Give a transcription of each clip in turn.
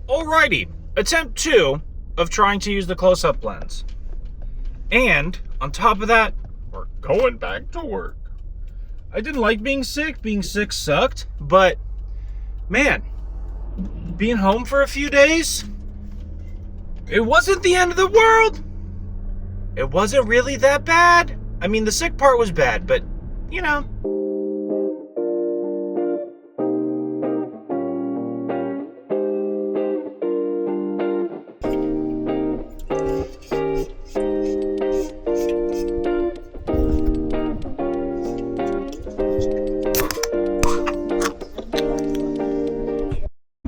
Alrighty, attempt 2 of trying to use the close-up lens. And on top of that, we're going back to work. I didn't like being sick. Being sick sucked, but man, being home for a few days, it wasn't the end of the world. It wasn't really that bad. I mean, the sick part was bad, but you know.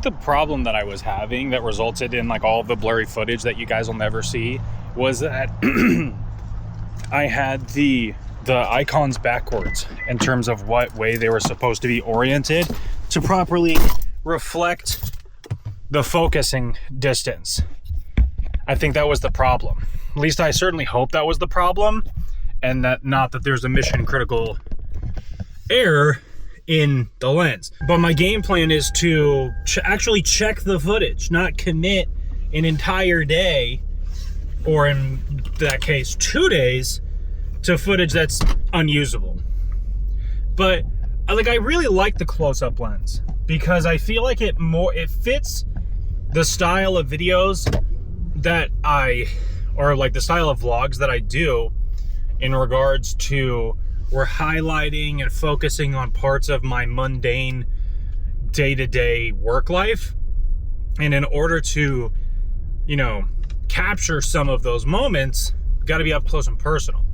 The problem that I was having that resulted in like all of the blurry footage that you guys will never see was that I had the icons backwards in terms of what way they were supposed to be oriented to properly reflect the focusing distance. I think that was the problem. At least I certainly hope that was the problem, and that not that there's a mission critical error in the lens. But my game plan is to actually check the footage, not commit an entire day, or in that case 2 days, to footage that's unusable. But I really like the close-up lens because I feel like it fits the style of videos that or like the style of vlogs that I do, in regards to we're highlighting and focusing on parts of my mundane day-to-day work life. And in order to, capture some of those moments, got to be up close and personal.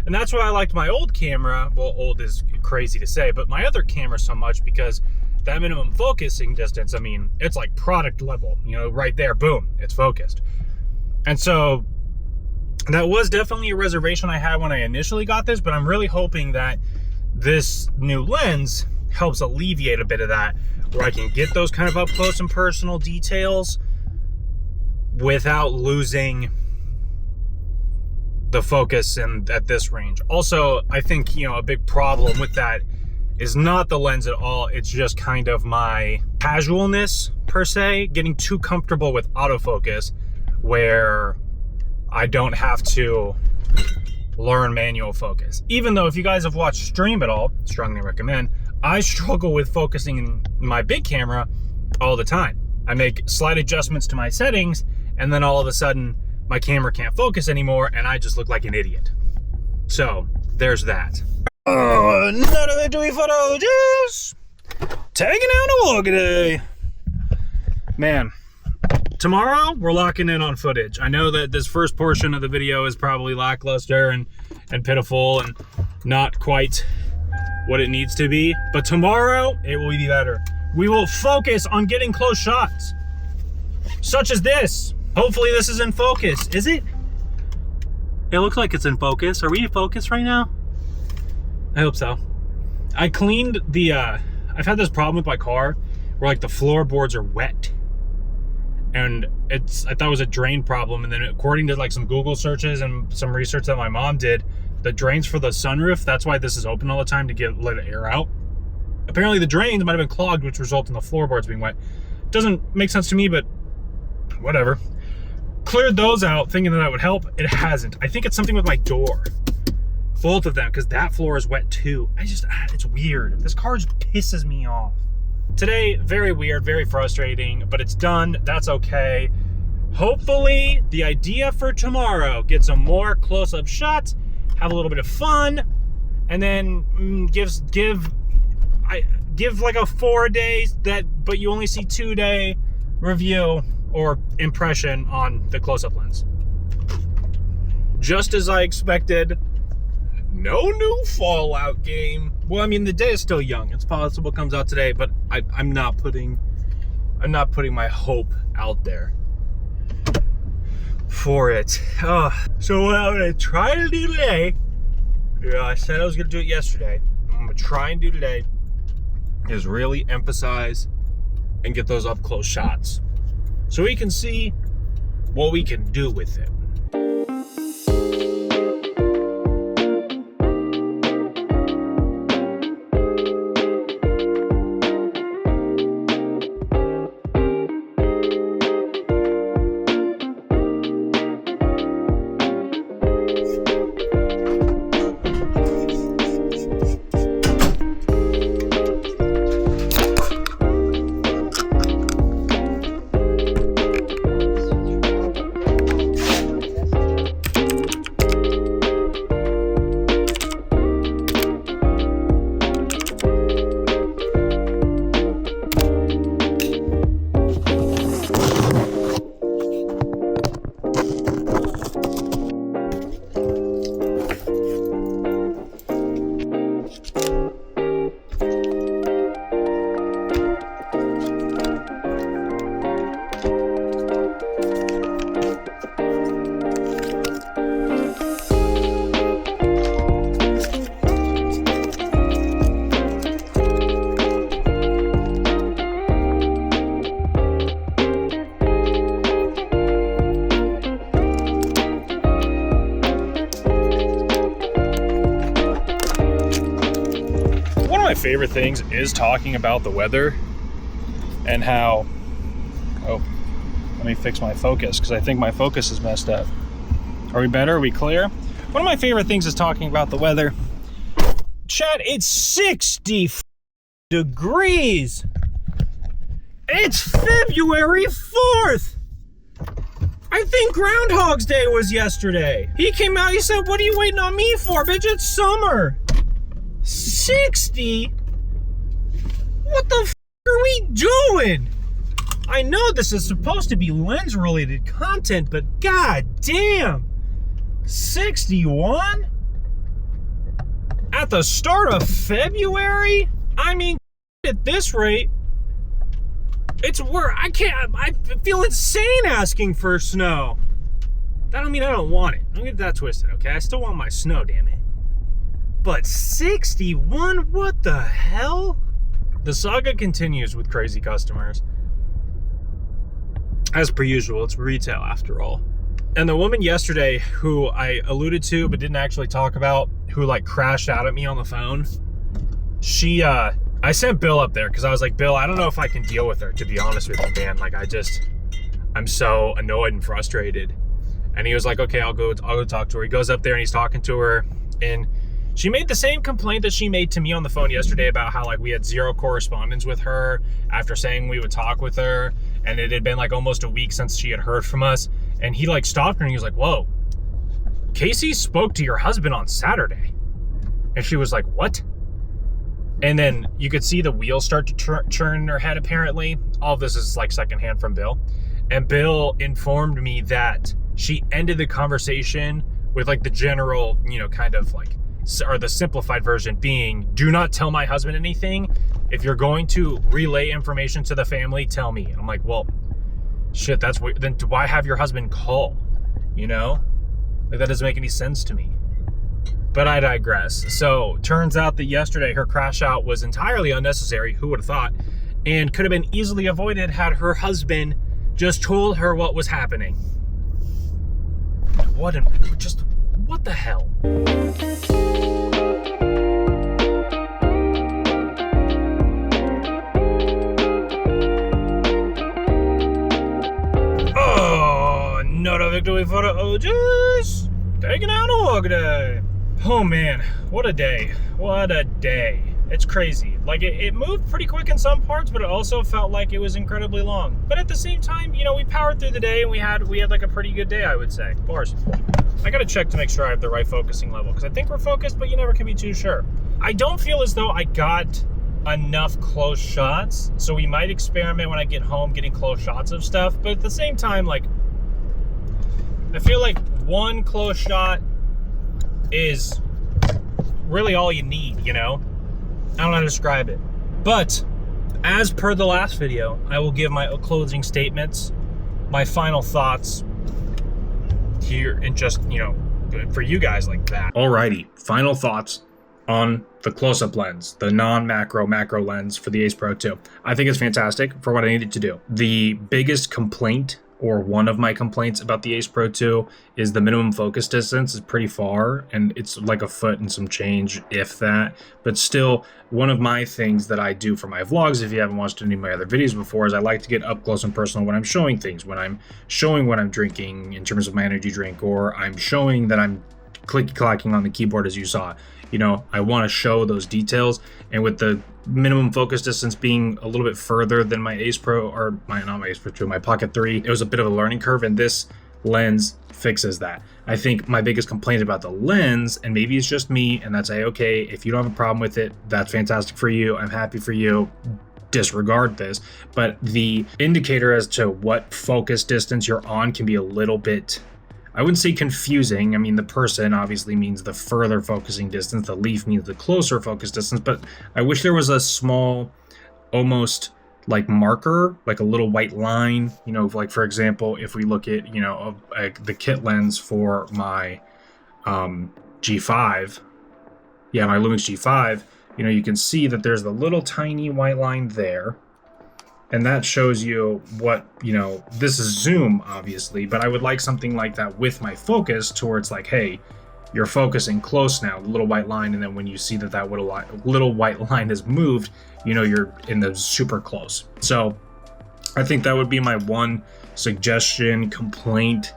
And that's why I liked my old camera. Well, old is crazy to say, but my other camera so much, because that minimum focusing distance, I mean, it's like product level, right there, boom, it's focused. And so that was definitely a reservation I had when I initially got this, but I'm really hoping that this new lens helps alleviate a bit of that, where I can get those kind of up close and personal details without losing the focus at this range. Also, I think, a big problem with that is not the lens at all. It's just kind of my casualness, per se, getting too comfortable with autofocus, where I don't have to learn manual focus. Even though if you guys have watched Stream at all, strongly recommend, I struggle with focusing in my big camera all the time. I make slight adjustments to my settings, and then all of a sudden my camera can't focus anymore and I just look like an idiot. So there's that. Another victory photos. Taking out a walk today. Man, tomorrow we're locking in on footage. I know that this first portion of the video is probably lackluster and pitiful and not quite what it needs to be, but tomorrow it will be better. We will focus on getting close shots, such as this. Hopefully this is in focus. Is it? It looks like it's in focus. Are we in focus right now? I hope so. I cleaned the, I've had this problem with my car where like the floorboards are wet. And I thought it was a drain problem. And then according to like some Google searches and some research that my mom did, the drains for the sunroof, that's why this is open all the time, to let air out. Apparently the drains might have been clogged, which resulted in the floorboards being wet. Doesn't make sense to me, but whatever. Cleared those out thinking that would help. It hasn't. I think it's something with my door. Both of them, because that floor is wet too. It's weird. This car just pisses me off. Today, very weird, very frustrating, but it's done. That's okay. Hopefully, the idea for tomorrow, get some more close-up shots, have a little bit of fun, and then give like a 4 days but you only see 2 day review or impression on the close-up lens. Just as I expected, no new Fallout game. Well, I mean, the day is still young. It's possible it comes out today, but I'm not putting my hope out there for it. So what I'm gonna try to do today, I said I was gonna do it yesterday. I'm gonna try and do today is really emphasize and get those up close shots, so we can see what we can do with it. favorite things is talking about the weather and how, oh, let me fix my focus because I think my focus is messed up. Are we better? Are we clear? One of my favorite things is talking about the weather. Chat, it's 60 degrees. It's February 4th. I think Groundhog's Day was yesterday. He came out, he said, what are you waiting on me for, bitch? It's summer. 60? What the f are we doing? I know this is supposed to be lens-related content, but god damn. 61? At the start of February? I mean, at this rate, it's where I feel insane asking for snow. That don't mean I don't want it. Don't get that twisted, okay? I still want my snow, damn it. But 61? What the hell? The saga continues with crazy customers. As per usual, it's retail after all. And the woman yesterday who I alluded to but didn't actually talk about, who like crashed out at me on the phone, she, I sent Bill up there because I was like, Bill, I don't know if I can deal with her, to be honest with you, man. Like, I'm so annoyed and frustrated. And he was like, okay, I'll go talk to her. He goes up there and he's talking to her, and she made the same complaint that she made to me on the phone yesterday about how like we had zero correspondence with her after saying we would talk with her, and it had been like almost a week since she had heard from us. And he like stopped her and he was like, whoa, Casey spoke to your husband on Saturday. And she was like, what? And then you could see the wheels start to churn in her head, apparently. All of this is like secondhand from Bill. And Bill informed me that she ended the conversation with like the general, you know, kind of like, or the simplified version being, do not tell my husband anything. If you're going to relay information to the family, tell me. And I'm like, well, shit, that's weird. Then why have your husband call? You know? Like, that doesn't make any sense to me. But I digress. So, turns out that yesterday her crash out was entirely unnecessary, who would have thought, and could have been easily avoided had her husband just told her what was happening. What the hell? Oh, another victory for the OGs. Taking out a Workday. Oh man, what a day. What a day. It's crazy. Like, it moved pretty quick in some parts, but it also felt like it was incredibly long. But at the same time, you know, we powered through the day, and we had like a pretty good day, I would say. Of course. I gotta check to make sure I have the right focusing level, because I think we're focused, but you never can be too sure. I don't feel as though I got enough close shots, so we might experiment when I get home getting close shots of stuff, but at the same time, like, I feel like one close shot is really all you need, you know? I don't know how to describe it. But, as per the last video, I will give my closing statements, my final thoughts here, and just, you know, for you guys like that. Alrighty, final thoughts on the close-up lens, the non-macro macro lens for the Ace Pro 2. I think it's fantastic for what I needed to do. The biggest complaint, or one of my complaints about the Ace Pro 2, is the minimum focus distance is pretty far, and it's like a foot and some change, if that. But still, one of my things that I do for my vlogs, if you haven't watched any of my other videos before, is I like to get up close and personal when I'm showing things, when I'm showing what I'm drinking in terms of my energy drink, or I'm showing that I'm clicky-clacking on the keyboard as you saw. You know, I want to show those details, and with the minimum focus distance being a little bit further than my Ace Pro, or not my Ace Pro 2, my Pocket 3, it was a bit of a learning curve, and this lens fixes that. I think my biggest complaint about the lens, and maybe it's just me, and that's okay, if you don't have a problem with it, that's fantastic for you, I'm happy for you, disregard this, but the indicator as to what focus distance you're on can be a little bit, I wouldn't say confusing. I mean, the person obviously means the further focusing distance, the leaf means the closer focus distance, but I wish there was a small, almost like marker, like a little white line, you know, like for example, if we look at, you know, the kit lens for my G5, yeah, my Lumix G5, you know, you can see that there's the little tiny white line there. And that shows you what, you know, this is zoom, obviously, but I would like something like that with my focus towards like, hey, you're focusing close now, the little white line, and then when you see that that little white line has moved, you know you're in the super close. So I think that would be my one suggestion, complaint,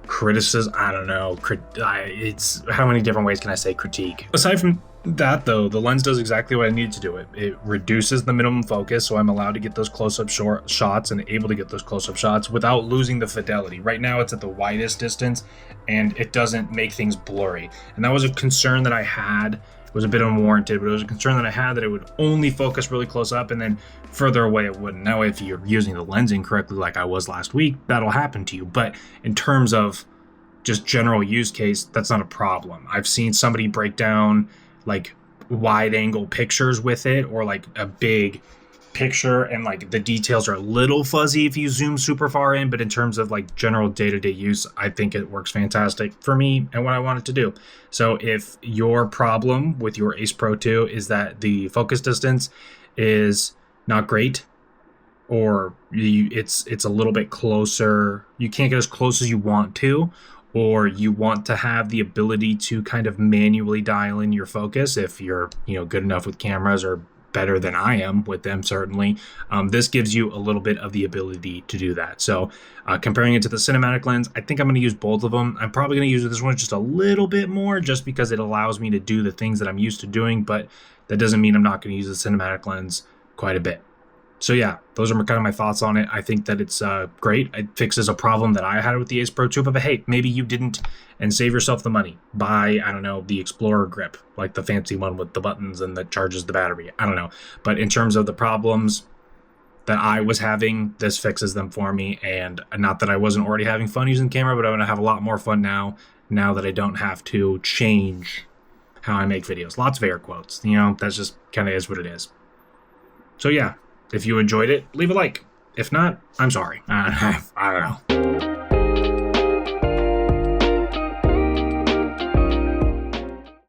criticism. I don't know. It's how many different ways can I say critique? Aside from that, though, the lens does exactly what I needed to do. It reduces the minimum focus, so I'm allowed to get those close-up shots and able to get those close-up shots without losing the fidelity. Right now, it's at the widest distance, and it doesn't make things blurry. And that was a concern that I had. It was a bit unwarranted, but it was a concern that I had that it would only focus really close up, and then further away it wouldn't. Now, if you're using the lens incorrectly, like I was last week, that'll happen to you. But in terms of just general use case, that's not a problem. I've seen somebody break down like wide angle pictures with it, or like a big picture, and like the details are a little fuzzy if you zoom super far in, but in terms of like general day-to-day use, I think it works fantastic for me and what I want it to do. So if your problem with your Ace Pro 2 is that the focus distance is not great, or it's a little bit closer, you can't get as close as you want to, or you want to have the ability to kind of manually dial in your focus if you're, good enough with cameras, or better than I am with them, certainly. This gives you a little bit of the ability to do that. So comparing it to the cinematic lens, I think I'm going to use both of them. I'm probably going to use this one just a little bit more, just because it allows me to do the things that I'm used to doing, but that doesn't mean I'm not going to use the cinematic lens quite a bit. So yeah, those are kind of my thoughts on it. I think that it's great. It fixes a problem that I had with the Ace Pro 2, but hey, maybe you didn't, and save yourself the money. Buy, I don't know, the Explorer grip, like the fancy one with the buttons and that charges the battery. I don't know. But in terms of the problems that I was having, this fixes them for me. And not that I wasn't already having fun using the camera, but I'm going to have a lot more fun now that I don't have to change how I make videos. Lots of air quotes. That's just kind of is what it is. So yeah. If you enjoyed it, leave a like. If not, I'm sorry. I don't know.